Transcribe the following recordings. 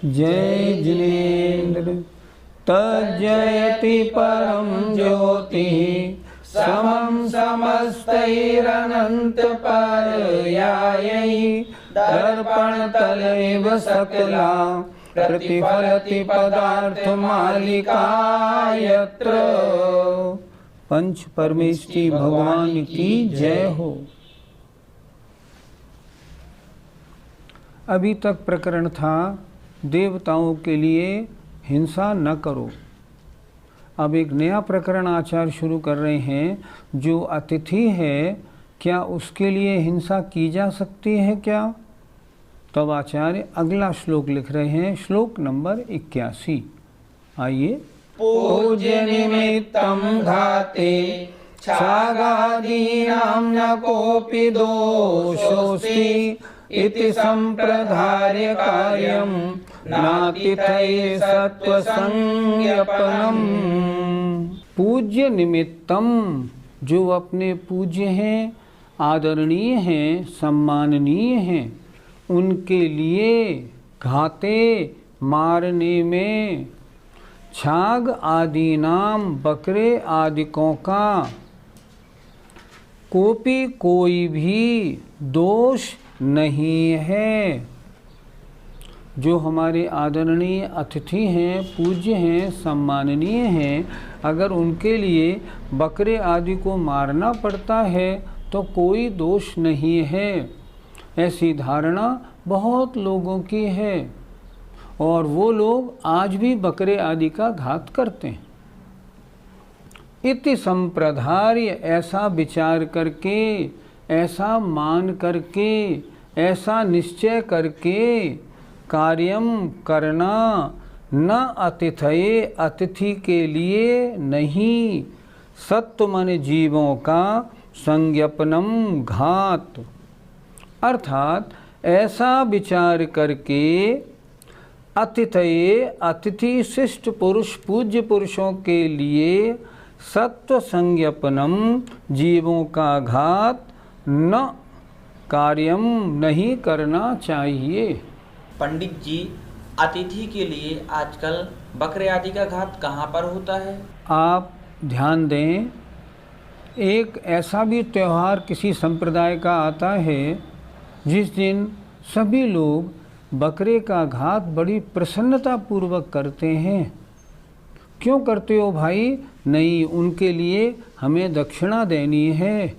जय जिनेन्द्र तज्जयति परम ज्योति समं समस्तैरनंत पर्यायै दर्पण तलैव सकला प्रतिफलति पदार्थ मालिका यत्र। पंच परमेष्टि भगवान की जय हो। अभी तक प्रकरण था देवताओं के लिए हिंसा न करो। अब एक नया प्रकरण आचार्य शुरू कर रहे हैं। जो अतिथि है क्या उसके लिए हिंसा की जा सकती है क्या? तब आचार्य अगला श्लोक लिख रहे हैं, श्लोक नंबर 81। आइए। पूज्य निमित्तं घाते छागादीनां न कोऽपि दोषोऽस्ति इति संप्रधार्य कार्यं नातिथये सत्वसंज्ञपनम्। पूज्य निमित्तम, जो अपने पूज्य हैं, आदरणीय हैं, सम्माननीय हैं, उनके लिए घाते मारने में छाग आदि नाम बकरे आदिकों का कोई भी दोष नहीं है। जो हमारे आदरणीय अतिथि हैं, पूज्य हैं, सम्माननीय हैं, अगर उनके लिए बकरे आदि को मारना पड़ता है तो कोई दोष नहीं है। ऐसी धारणा बहुत लोगों की है और वो लोग आज भी बकरे आदि का घात करते हैं। इति संप्रधार्य, ऐसा विचार करके, ऐसा मान करके, ऐसा निश्चय करके कार्यम करना, न अतिथये, अतिथि के लिए नहीं, सत्व मन जीवों का संज्ञपनम घात, अर्थात ऐसा विचार करके अतिथये, अतिथि शिष्ट पुरुष पूज्य पुरुषों के लिए सत्व संज्ञपनम, जीवों का घात, न कार्यम, नहीं करना चाहिए। पंडित जी, अतिथि के लिए आजकल बकरे आदि का घात कहाँ पर होता है? आप ध्यान दें, एक ऐसा भी त्यौहार किसी संप्रदाय का आता है जिस दिन सभी लोग बकरे का घात बड़ी प्रसन्नता पूर्वक करते हैं। क्यों करते हो भाई? नहीं, उनके लिए हमें दक्षिणा देनी है,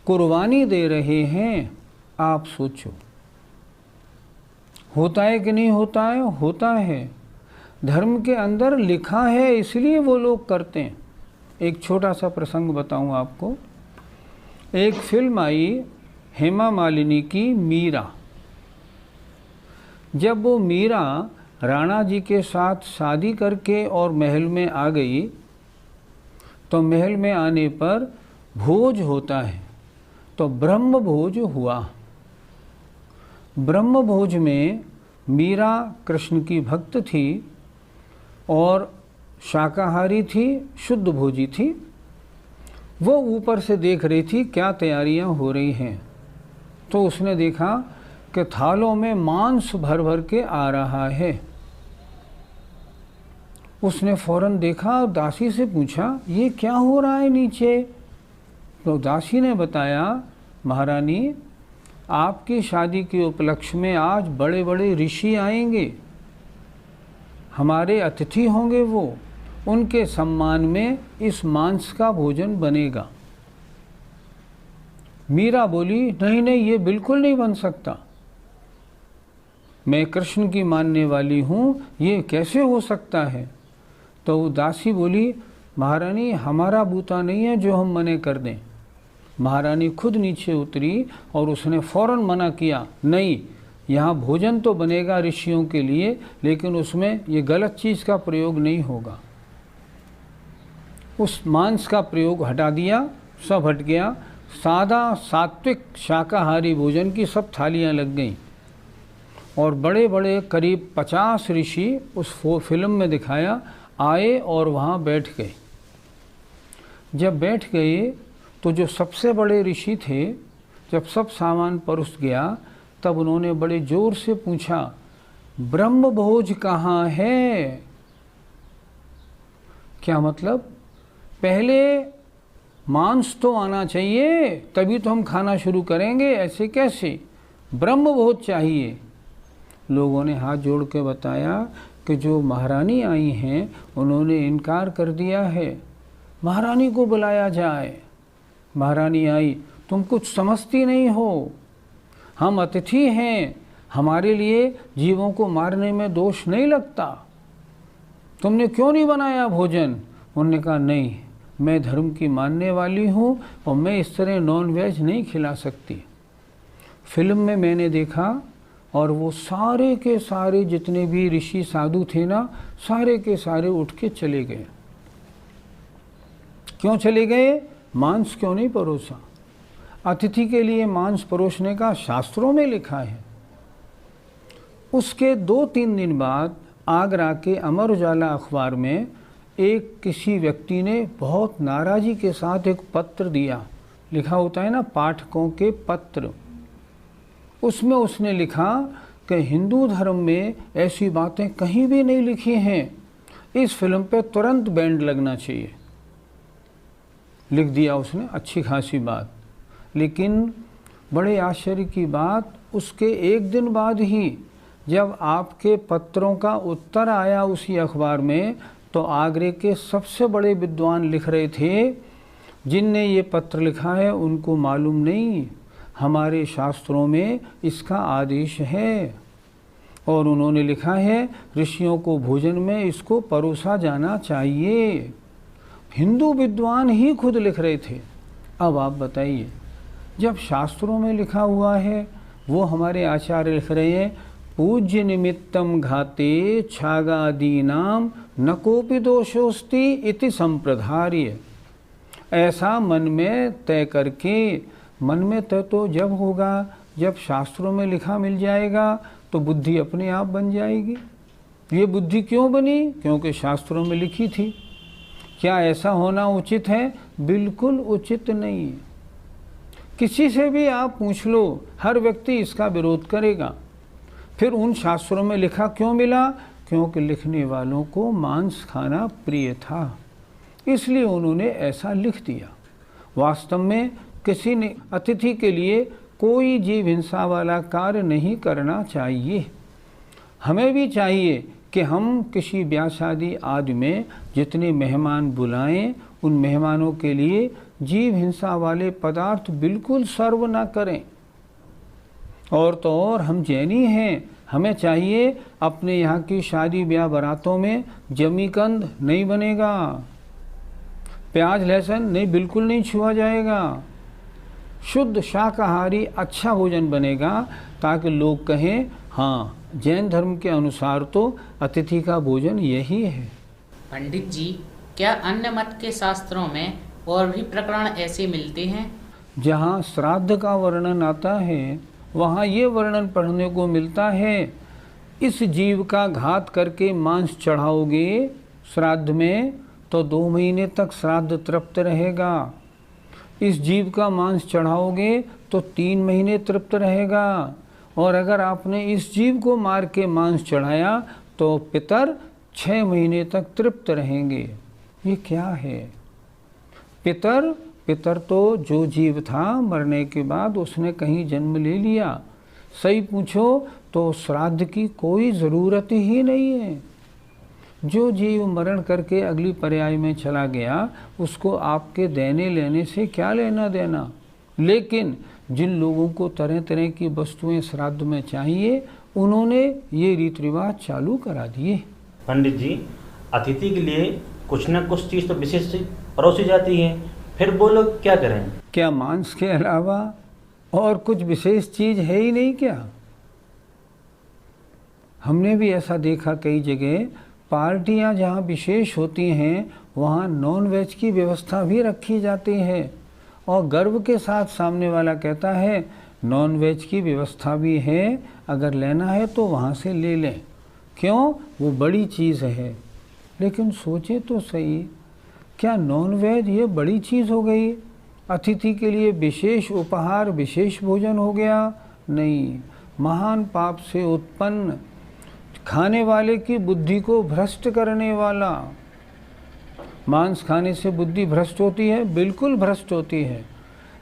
कुर्बानी दे रहे हैं। आप सोचो, होता है कि नहीं होता है? होता है। धर्म के अंदर लिखा है, इसलिए वो लोग करते हैं। एक छोटा सा प्रसंग बताऊं आपको। एक फिल्म आई हेमा मालिनी की, मीरा। जब वो मीरा राणा जी के साथ शादी करके और महल में आ गई तो महल में आने पर भोज होता है, तो ब्रह्म भोज हुआ। ब्रह्म भोज में मीरा कृष्ण की भक्त थी और शाकाहारी थी, शुद्ध भोजी थी। वो ऊपर से देख रही थी क्या तैयारियां हो रही हैं। तो उसने देखा कि थालों में मांस भर भर के आ रहा है। उसने फौरन देखा और दासी से पूछा, ये क्या हो रहा है नीचे? तो दासी ने बताया, महारानी, आपकी शादी के उपलक्ष्य में आज बड़े बड़े ऋषि आएंगे, हमारे अतिथि होंगे, वो उनके सम्मान में इस मांस का भोजन बनेगा। मीरा बोली, नहीं नहीं, ये बिल्कुल नहीं बन सकता, मैं कृष्ण की मानने वाली हूँ, ये कैसे हो सकता है? तो दासी बोली, महारानी, हमारा बूता नहीं है जो हम मने कर दें, महारानी खुद नीचे उतरी और उसने फौरन मना किया, नहीं, यहाँ भोजन तो बनेगा ऋषियों के लिए, लेकिन उसमें ये गलत चीज़ का प्रयोग नहीं होगा। उस मांस का प्रयोग हटा दिया, सब हट गया। सादा सात्विक शाकाहारी भोजन की सब थालियाँ लग गईं और बड़े बड़े करीब 50 ऋषि उस फिल्म में दिखाया आए और वहाँ बैठ गए। जब बैठ गए तो जो सबसे बड़े ऋषि थे, जब सब सामान परोस गया तब उन्होंने बड़े जोर से पूछा, ब्रह्म भोज कहाँ है? क्या मतलब? पहले मांस तो आना चाहिए, तभी तो हम खाना शुरू करेंगे, ऐसे कैसे? ब्रह्म भोज चाहिए। लोगों ने हाथ जोड़ के बताया कि जो महारानी आई हैं उन्होंने इनकार कर दिया है, महारानी को बुलाया जाए। महारानी आई, तुम कुछ समझती नहीं हो, हम अतिथि हैं, हमारे लिए जीवों को मारने में दोष नहीं लगता, तुमने क्यों नहीं बनाया भोजन? उन्होंने कहा, नहीं, मैं धर्म की मानने वाली हूँ और मैं इस तरह नॉन वेज नहीं खिला सकती। फिल्म में मैंने देखा और वो सारे के सारे जितने भी ऋषि साधु थे ना, सारे के सारे उठ के चले गए। क्यों चले गए? मांस क्यों नहीं परोसा? अतिथि के लिए मांस परोसने का शास्त्रों में लिखा है। उसके 2-3 दिन बाद आगरा के अमर उजाला अखबार में एक किसी व्यक्ति ने बहुत नाराज़ी के साथ एक पत्र दिया। लिखा होता है ना पाठकों के पत्र। उसमें उसने लिखा कि हिंदू धर्म में ऐसी बातें कहीं भी नहीं लिखी हैं, इस फिल्म पे तुरंत बैंड लगना चाहिए। लिख दिया उसने, अच्छी खासी बात। लेकिन बड़े आश्चर्य की बात, उसके 1 दिन बाद ही जब आपके पत्रों का उत्तर आया उसी अखबार में, तो आगरे के सबसे बड़े विद्वान लिख रहे थे, जिनने ये पत्र लिखा है उनको मालूम नहीं, हमारे शास्त्रों में इसका आदेश है और उन्होंने लिखा है ऋषियों को भोजन में इसको परोसा जाना चाहिए। हिंदू विद्वान ही खुद लिख रहे थे। अब आप बताइए, जब शास्त्रों में लिखा हुआ है, वो हमारे आचार्य लिख रहे हैं, पूज्य निमित्तम घाते छागादीनाम न कोपि दोषोस्ति इति संप्रधार्य। ऐसा मन में तय करके, मन में तय तो जब होगा जब शास्त्रों में लिखा मिल जाएगा, तो बुद्धि अपने आप बन जाएगी। ये बुद्धि क्यों बनी? क्योंकि शास्त्रों में लिखी थी। क्या ऐसा होना उचित है? बिल्कुल उचित नहीं। किसी से भी आप पूछ लो, हर व्यक्ति इसका विरोध करेगा। फिर उन शास्त्रों में लिखा क्यों मिला? क्योंकि लिखने वालों को मांस खाना प्रिय था, इसलिए उन्होंने ऐसा लिख दिया। वास्तव में किसी ने अतिथि के लिए कोई जीव हिंसा वाला कार्य नहीं करना चाहिए। हमें भी चाहिए कि हम किसी ब्याह शादी आदि में जितने मेहमान बुलाएं, उन मेहमानों के लिए जीव हिंसा वाले पदार्थ बिल्कुल सर्व ना करें। और तो और हम जैनी हैं, हमें चाहिए अपने यहाँ की शादी ब्याह बारातों में जमीकंद नहीं बनेगा, प्याज लहसुन नहीं, बिल्कुल नहीं छुआ जाएगा। शुद्ध शाकाहारी अच्छा भोजन बनेगा, ताकि लोग कहें हाँ, जैन धर्म के अनुसार तो अतिथि का भोजन यही है। पंडित जी, क्या अन्य मत के शास्त्रों में और भी प्रकरण ऐसे मिलते हैं? जहाँ श्राद्ध का वर्णन आता है, वहाँ ये वर्णन पढ़ने को मिलता है, इस जीव का घात करके मांस चढ़ाओगे श्राद्ध में तो 2 महीने तक श्राद्ध तृप्त रहेगा। इस जीव का मांस चढ़ाओगे तो 3 महीने तृप्त रहेगा। और अगर आपने इस जीव को मार के मांस चढ़ाया तो पितर 6 महीने तक तृप्त रहेंगे। ये क्या है? पितर तो जो जीव था, मरने के बाद उसने कहीं जन्म ले लिया। सही पूछो तो श्राद्ध की कोई ज़रूरत ही नहीं है। जो जीव मरण करके अगली पर्याय में चला गया, उसको आपके देने लेने से क्या लेना देना। लेकिन जिन लोगों को तरह तरह की वस्तुएं श्राद्ध में चाहिए, उन्होंने ये रीति रिवाज चालू करा दिए। पंडित जी, अतिथि के लिए कुछ न कुछ चीज़ तो विशेष परोसी जाती है, फिर वो लोग क्या करें? क्या मांस के अलावा और कुछ विशेष चीज़ है ही नहीं क्या? हमने भी ऐसा देखा कई जगह, पार्टियां जहां विशेष होती हैं वहां नॉन वेज की व्यवस्था भी रखी जाती है, और गर्व के साथ सामने वाला कहता है नॉन वेज की व्यवस्था भी है, अगर लेना है तो वहाँ से ले लें। क्यों? वो बड़ी चीज़ है। लेकिन सोचे तो सही, क्या नॉन वेज ये बड़ी चीज़ हो गई? अतिथि के लिए विशेष उपहार, विशेष भोजन हो गया? नहीं। महान पाप से उत्पन्न, खाने वाले की बुद्धि को भ्रष्ट करने वाला। मांस खाने से बुद्धि भ्रष्ट होती है? बिल्कुल भ्रष्ट होती है।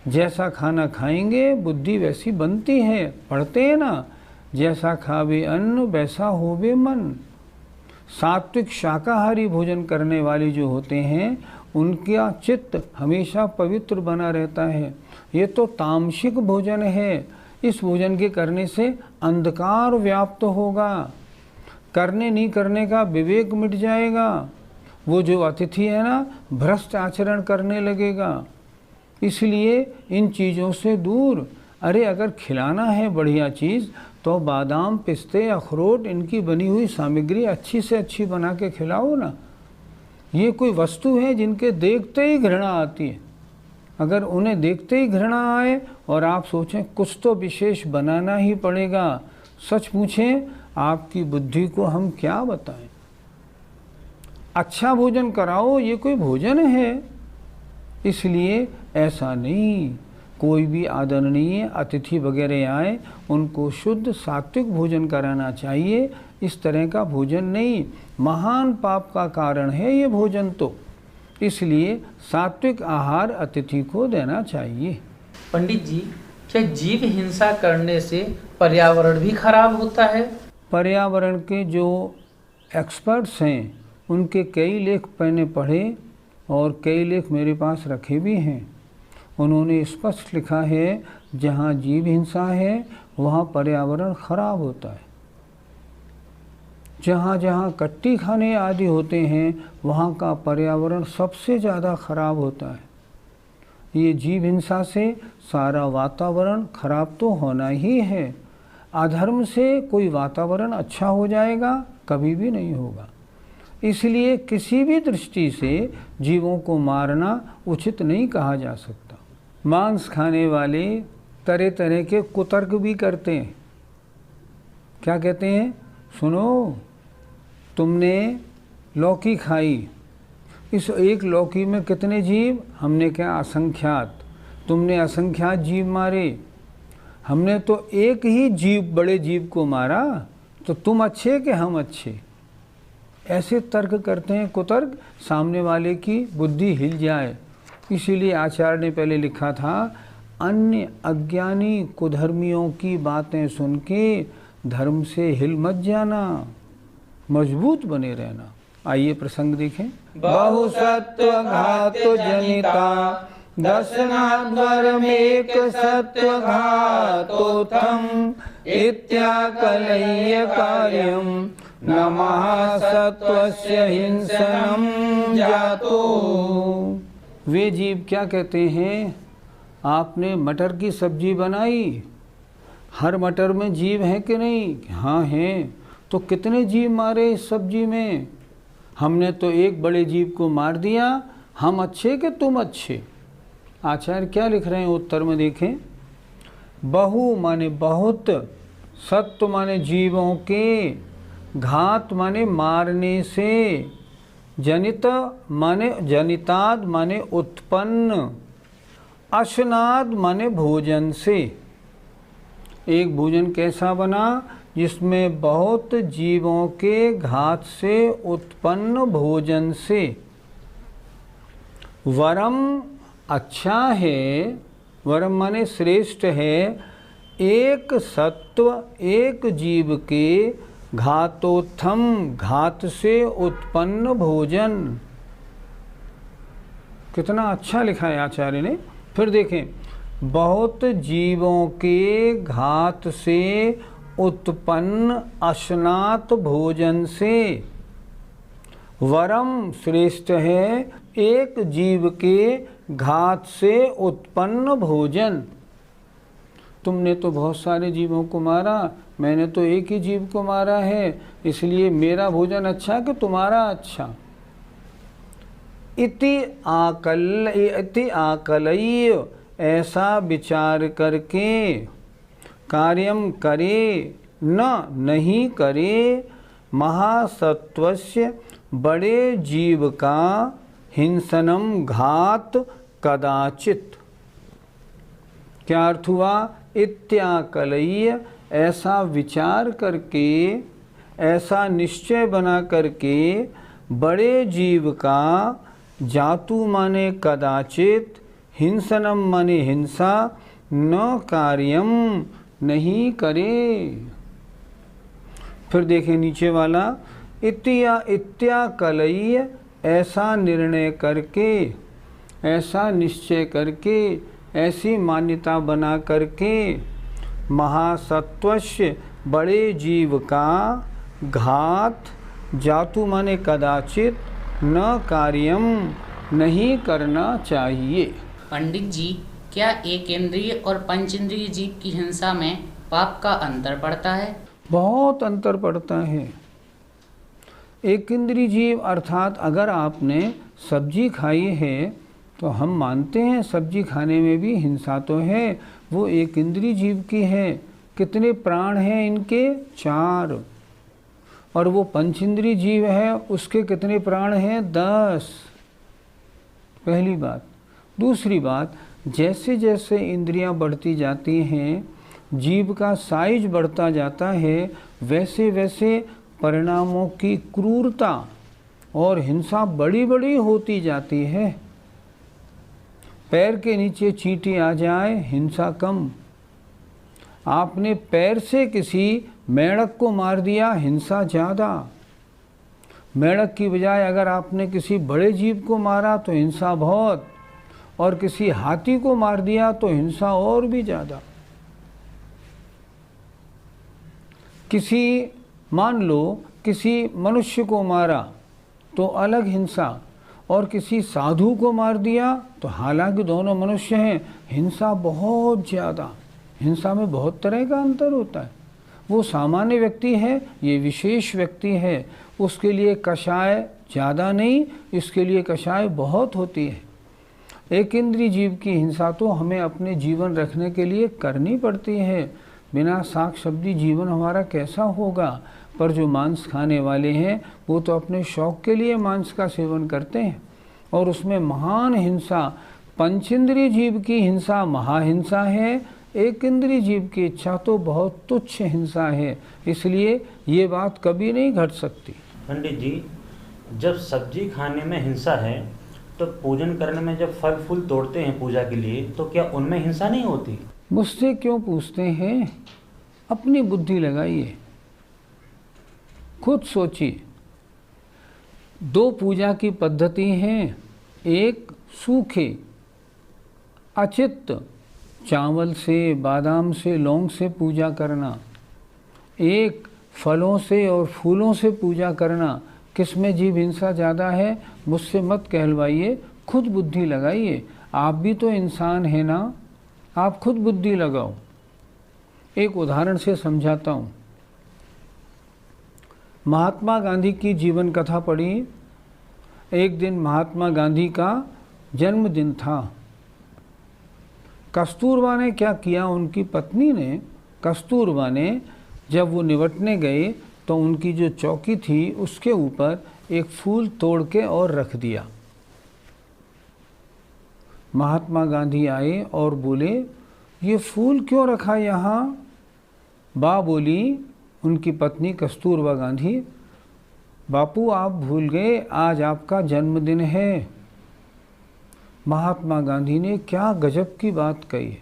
जैसा खाना खाएंगे बुद्धि वैसी बनती है। पढ़ते हैं ना, जैसा खावे अन्न वैसा होवे मन। सात्विक शाकाहारी भोजन करने वाले जो होते हैं उनका चित्त हमेशा पवित्र बना रहता है। ये तो तामसिक भोजन है। इस भोजन के करने से अंधकार व्याप्त होगा, करने नहीं करने का विवेक मिट जाएगा। वो जो अतिथि है ना, भ्रष्ट आचरण करने लगेगा। इसलिए इन चीज़ों से दूर। अरे अगर खिलाना है बढ़िया चीज़ तो बादाम, पिस्ते, अखरोट, इनकी बनी हुई सामग्री अच्छी से अच्छी बना के खिलाओ ना। ये कोई वस्तु है जिनके देखते ही घृणा आती है। अगर उन्हें देखते ही घृणा आए और आप सोचें कुछ तो विशेष बनाना ही पड़ेगा, सच पूछें आपकी बुद्धि को हम क्या बताएं। अच्छा भोजन कराओ, ये कोई भोजन है। इसलिए ऐसा नहीं, कोई भी आदरणीय अतिथि वगैरह आए उनको शुद्ध सात्विक भोजन कराना चाहिए। इस तरह का भोजन नहीं, महान पाप का कारण है ये भोजन। तो इसलिए सात्विक आहार अतिथि को देना चाहिए। पंडित जी, क्या जीव हिंसा करने से पर्यावरण भी खराब होता है? पर्यावरण के जो एक्सपर्ट्स हैं उनके कई लेख मैंने पढ़े और कई लेख मेरे पास रखे भी हैं। उन्होंने स्पष्ट लिखा है जहाँ जीव हिंसा है वहाँ पर्यावरण खराब होता है। जहाँ जहाँ कट्टी खाने आदि होते हैं वहाँ का पर्यावरण सबसे ज़्यादा खराब होता है। ये जीव हिंसा से सारा वातावरण खराब तो होना ही है। अधर्म से कोई वातावरण अच्छा हो जाएगा? कभी भी नहीं होगा। इसलिए किसी भी दृष्टि से जीवों को मारना उचित नहीं कहा जा सकता। मांस खाने वाले तरह तरह के कुतर्क भी करते हैं। क्या कहते हैं? सुनो, तुमने लौकी खाई, इस एक लौकी में कितने जीव? हमने क्या असंख्यात। तुमने असंख्यात जीव मारे, हमने तो एक ही जीव, बड़े जीव को मारा, तो तुम अच्छे कि हम अच्छे? ऐसे तर्क करते हैं कुतर्क, सामने वाले की बुद्धि हिल जाए। इसीलिए आचार्य ने पहले लिखा था, अन्य अज्ञानी कुधर्मियों की बातें सुन के धर्म से हिल मत जाना, मजबूत बने रहना। आइए प्रसंग देखें। बहुसत्व घात जनिता दशनाद्वरमेक सत्व घातोत्थम इत्याकलय्य कार्यम नमः सत्वस्य हिंसनम जातो। वे जीव क्या कहते हैं? आपने मटर की सब्जी बनाई, हर मटर में जीव हैं कि नहीं? हाँ हैं। तो कितने जीव मारे इस सब्जी में? हमने तो एक बड़े जीव को मार दिया। हम अच्छे कि तुम अच्छे? आचार्य क्या लिख रहे हैं उत्तर में देखें। बहु माने बहुत, सत्व माने जीवों के, घात माने मारने से, जनित माने जनिताद माने उत्पन्न, अशनाद माने भोजन से। एक भोजन कैसा बना? जिसमें बहुत जीवों के घात से उत्पन्न भोजन से। वरम अच्छा है, वरम माने श्रेष्ठ है, एक सत्व एक जीव के घातोत्थम घात से उत्पन्न भोजन। कितना अच्छा लिखा है आचार्य ने। फिर देखें, बहुत जीवों के घात से उत्पन्न अश्नात भोजन से। वरम श्रेष्ठ है, एक जीव के घात से उत्पन्न भोजन। तुमने तो बहुत सारे जीवों को मारा, मैंने तो एक ही जीव को मारा है, इसलिए मेरा भोजन अच्छा कि तुम्हारा अच्छा। इति आकलय्य, ऐसा विचार करके, कार्यम करे न नहीं करे, महासत्वस्य, बड़े जीव का, हिंसनम घात कदाचित। क्या अर्थ हुआ? इत्याकलय्य, ऐसा विचार करके, ऐसा निश्चय बना करके, बड़े जीव का, जातु माने कदाचित, हिंसनम माने हिंसा, न कार्यम नहीं करे। फिर देखें नीचे वाला, इत्याकलय्य, ऐसा निर्णय करके, ऐसा निश्चय करके, ऐसी मान्यता बना करके, महासत्वस्य, बड़े जीव का, घात, जातु माने कदाचित, न कार्यम नहीं करना चाहिए। पंडित जी, क्या एक इंद्रिय और पंचेंद्रिय जीव की हिंसा में पाप का अंतर पड़ता है? बहुत अंतर पड़ता है। एक इंद्रिय जीव अर्थात अगर आपने सब्जी खाई है तो हम मानते हैं सब्जी खाने में भी हिंसा तो है, वो एक इंद्रिय जीव की है। कितने प्राण हैं इनके? 4। और वो पंचेंद्रिय जीव है, उसके कितने प्राण हैं? 10। पहली बात। दूसरी बात, जैसे जैसे इंद्रियां बढ़ती जाती हैं, जीव का साइज बढ़ता जाता है, वैसे वैसे परिणामों की क्रूरता और हिंसा बड़ी बड़ी होती जाती है। पैर के नीचे चींटी आ जाए, हिंसा कम। आपने पैर से किसी मेंढक को मार दिया, हिंसा ज़्यादा। मेंढक की बजाय अगर आपने किसी बड़े जीव को मारा तो हिंसा बहुत, और किसी हाथी को मार दिया तो हिंसा और भी ज़्यादा। किसी, मान लो किसी मनुष्य को मारा तो अलग हिंसा, और किसी साधु को मार दिया तो हालांकि दोनों मनुष्य हैं, हिंसा बहुत ज़्यादा। हिंसा में बहुत तरह का अंतर होता है। वो सामान्य व्यक्ति है, ये विशेष व्यक्ति है, उसके लिए कषाय ज़्यादा नहीं, इसके लिए कषाय बहुत होती है। एक इंद्रिय जीव की हिंसा तो हमें अपने जीवन रखने के लिए करनी पड़ती है। बिना साग सब्जी जीवन हमारा कैसा होगा? पर जो मांस खाने वाले हैं वो तो अपने शौक़ के लिए मांस का सेवन करते हैं, और उसमें महान हिंसा, पंचेंद्रिय जीव की हिंसा महाहिंसा है, एक इंद्रिय जीव की इच्छा तो बहुत तुच्छ हिंसा है। इसलिए ये बात कभी नहीं घट सकती। पंडित जी, जब सब्जी खाने में हिंसा है तो पूजन करने में जब फल फूल तोड़ते हैं पूजा के लिए, तो क्या उनमें हिंसा नहीं होती? मुझसे क्यों पूछते हैं? अपनी बुद्धि लगाइए, खुद सोचिए। 2 पूजा की पद्धति हैं। एक सूखे अचित्त चावल से, बादाम से, लौंग से पूजा करना। एक फलों से और फूलों से पूजा करना। किस में जीव हिंसा ज़्यादा है? मुझसे मत कहलवाइए, खुद बुद्धि लगाइए। आप भी तो इंसान हैं ना, आप खुद बुद्धि लगाओ। एक उदाहरण से समझाता हूँ। महात्मा गांधी की जीवन कथा पढ़ी। एक दिन महात्मा गांधी का जन्मदिन था। कस्तूरबा ने क्या किया? उनकी पत्नी ने, कस्तूरबा ने, जब वो निवटने गए तो उनकी जो चौकी थी उसके ऊपर एक फूल तोड़ के और रख दिया। महात्मा गांधी आए और बोले, ये फूल क्यों रखा यहाँ? बा बोली, उनकी पत्नी कस्तूरबा गांधी, बापू आप भूल गए, आज आपका जन्मदिन है। महात्मा गांधी ने क्या गजब की बात कही।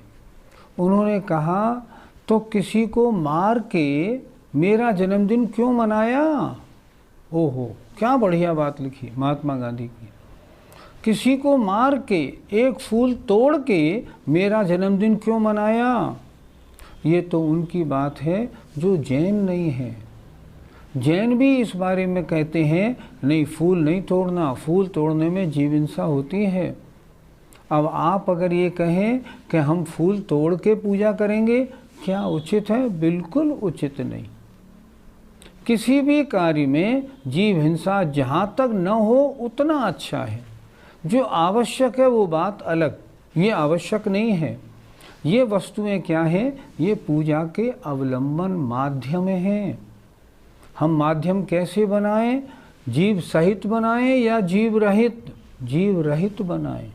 उन्होंने कहा, तो किसी को मार के मेरा जन्मदिन क्यों मनाया? ओहो, क्या बढ़िया बात लिखी महात्मा गांधी की। किसी को मार के, एक फूल तोड़ के मेरा जन्मदिन क्यों मनाया? ये तो उनकी बात है जो जैन नहीं है। जैन भी इस बारे में कहते हैं नहीं, फूल नहीं तोड़ना, फूल तोड़ने में जीव हिंसा होती है। अब आप अगर ये कहें कि हम फूल तोड़ के पूजा करेंगे, क्या उचित है? बिल्कुल उचित नहीं। किसी भी कार्य में जीव हिंसा जहाँ तक न हो उतना अच्छा है। जो आवश्यक है वो बात अलग, ये आवश्यक नहीं है। ये वस्तुएं क्या हैं? ये पूजा के अवलंबन माध्यम हैं। हम माध्यम कैसे बनाएं? जीव सहित बनाएं या जीव रहित? जीव रहित बनाएं।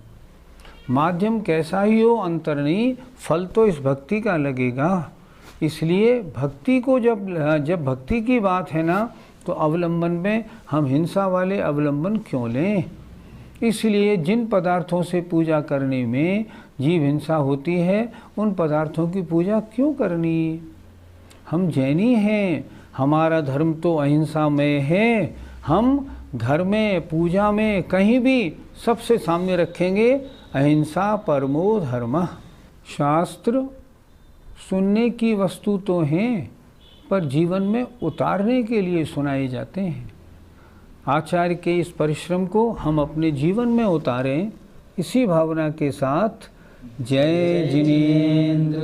माध्यम कैसा ही हो, अंतर नहीं, फल तो इस भक्ति का लगेगा। इसलिए भक्ति को जब भक्ति की बात है ना, तो अवलंबन में हम हिंसा वाले अवलंबन क्यों लें? इसलिए जिन पदार्थों से पूजा करने में जीव हिंसा होती है, उन पदार्थों की पूजा क्यों करनी? हम जैनी हैं, हमारा धर्म तो अहिंसामय है। हम घर में, पूजा में, कहीं भी सबसे सामने रखेंगे अहिंसा परमो धर्मः। शास्त्र सुनने की वस्तु तो हैं, पर जीवन में उतारने के लिए सुनाए जाते हैं। आचार्य के इस परिश्रम को हम अपने जीवन में उतारें, इसी भावना के साथ। जय जिनेंद्र।